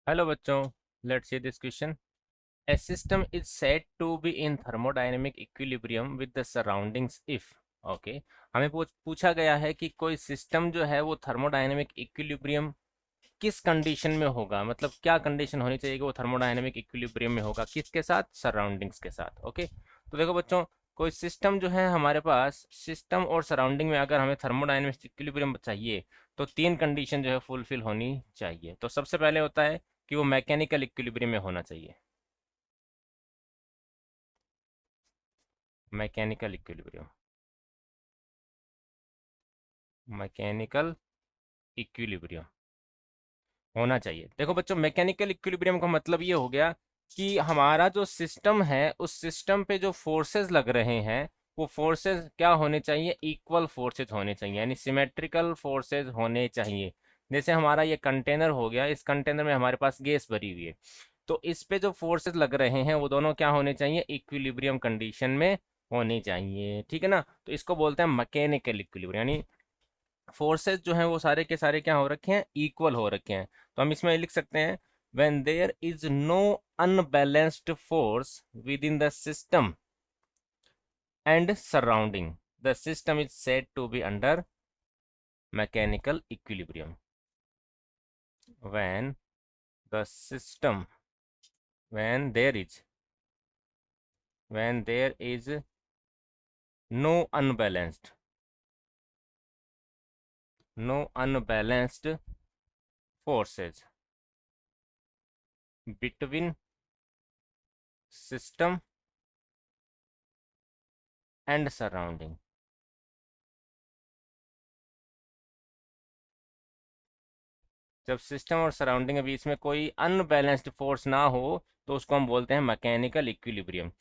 Hello बच्चों, let's see this question. A system is said to be in thermodynamic equilibrium with the surroundings if. Okay, हमें पूछा गया है कि कोई सिस्टम जो है वो थर्मोडायनेमिक इक्विलिब्रियम किस कंडीशन में होगा, मतलब क्या कंडीशन होनी चाहिए कि वो थर्मोडायनेमिक इक्विलिब्रियम में होगा, किसके साथ, सराउंडिंग्स के साथ. ओके, तो देखो बच्चों, कोई सिस्टम जो है हमारे पास, सिस्टम और सराउंडिंग में अगर हमें थर्मोडायनेमिक इक्विलिब्रियम चाहिए तो तीन कंडीशन जो है फुलफिल होनी चाहिए. तो सबसे पहले होता है कि वो मैकेनिकल इक्विलिब्रियम में होना चाहिए. मैकेनिकल इक्विलिब्रियम, मैकेनिकल इक्विलिब्रियम होना चाहिए. देखो बच्चों, मैकेनिकल इक्विलिब्रियम का मतलब ये हो गया कि हमारा जो सिस्टम है उस सिस्टम पे जो फोर्सेस लग रहे हैं वो फोर्सेस क्या होने चाहिए, इक्वल फोर्सेस होने चाहिए, यानी सिमेट्रिकल फोर्सेस होने चाहिए. जैसे हमारा ये कंटेनर हो गया, इस कंटेनर में हमारे पास गैस भरी हुई है, तो इस पे जो फोर्सेस लग रहे हैं वो दोनों क्या होने चाहिए, इक्विलिब्रियम कंडीशन में होने चाहिए. ठीक है ना, तो इसको बोलते हैं मैकेनिकल इक्विलिब्रियम, यानी फोर्सेस जो हैं वो सारे के सारे क्या हो रखे हैं, इक्वल हो रखे हैं. तो हम इसमें लिख सकते हैं when there is no unbalanced force within the system and surrounding, the system is said to be under mechanical equilibrium. When the system, when there is, when there is no unbalanced, no unbalanced forces between system and surrounding. जब system और surrounding के बीच में कोई unbalanced force ना हो तो उसको हम बोलते हैं मैकेनिकल इक्विलिब्रियम.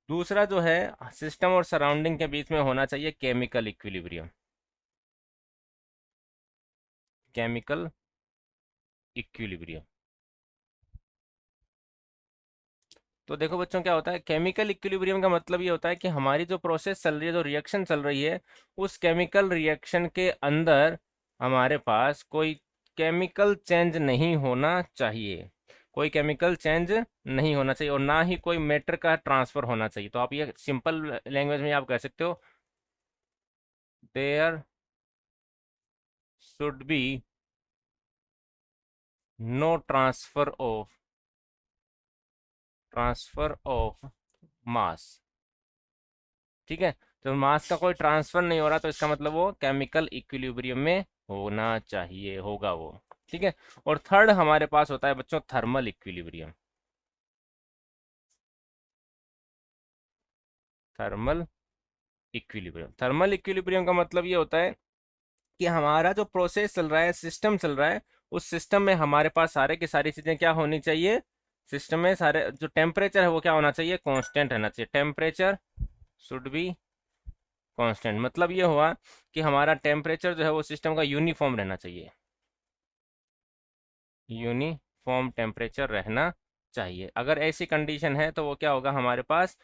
दूसरा जो है, सिस्टम और सराउंडिंग के बीच में होना चाहिए केमिकल इक्विलिब्रियम. Chemical equilibrium. तो देखो बच्चों, क्या होता है केमिकल इक्विलिब्रियम का मतलब ये होता है कि हमारी जो प्रोसेस चल रही है, जो रिएक्शन चल रही है, उस केमिकल रिएक्शन के अंदर हमारे पास कोई केमिकल चेंज नहीं होना चाहिए, कोई केमिकल चेंज नहीं होना चाहिए, और ना ही कोई मैटर का ट्रांसफर होना चाहिए. तो आप ये सिंपल लैंग्वेज में आप कह सकते हो, there should be no transfer of mass. ठीक है, तो मास का कोई ट्रांसफर नहीं हो रहा तो इसका मतलब वो केमिकल इक्विलिब्रियम में होना चाहिए, होगा वो. ठीक है, और थर्ड हमारे पास होता है बच्चों thermal equilibrium. Thermal equilibrium, thermal equilibrium का मतलब ये होता है कि हमारा जो प्रोसेस चल रहा है, सिस्टम चल रहा है, उस सिस्टम में हमारे पास सारे की सारी चीजें क्या होनी चाहिए, सिस्टम में सारे जो टेम्परेचर है वो क्या होना चाहिए, कांस्टेंट रहना चाहिए. Temperature should be constant. मतलब ये हुआ कि हमारा टेम्परेचर जो है वो सिस्टम का यूनिफॉर्म रहना चाहिए, यूनिफॉर्म टेम्परेचर रहना चाहिए. अगर ऐसी कंडीशन है तो वो क्या होगा, हमारे पास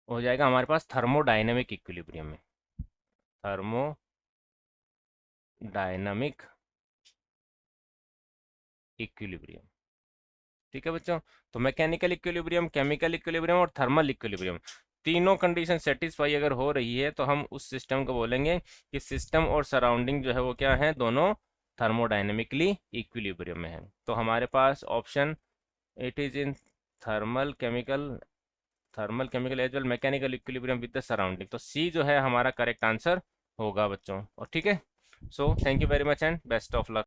हो जाएगा हमारे पास थर्मोडायनेमिक इक्विलिब्रियम में, थर्मोडायनामिक इक्विलिब्रियम. ठीक है बच्चों, तो मैकेनिकल इक्विलिब्रियम, केमिकल इक्विलिब्रियम और थर्मल इक्विलिब्रियम, तीनों कंडीशन सेटिस्फाई अगर हो रही है तो हम उस सिस्टम को बोलेंगे कि सिस्टम और सराउंडिंग जो है वो क्या है, दोनों थर्मोडायनेमिकली इक्विलिब्रियम में है. तो हमारे पास option, it is in thermal chemical, thermal chemical as well mechanical equilibrium with the surrounding. तो सी जो है हमारा करेक्ट आंसर होगा बच्चों. और ठीक है, so thank you very much and best of luck.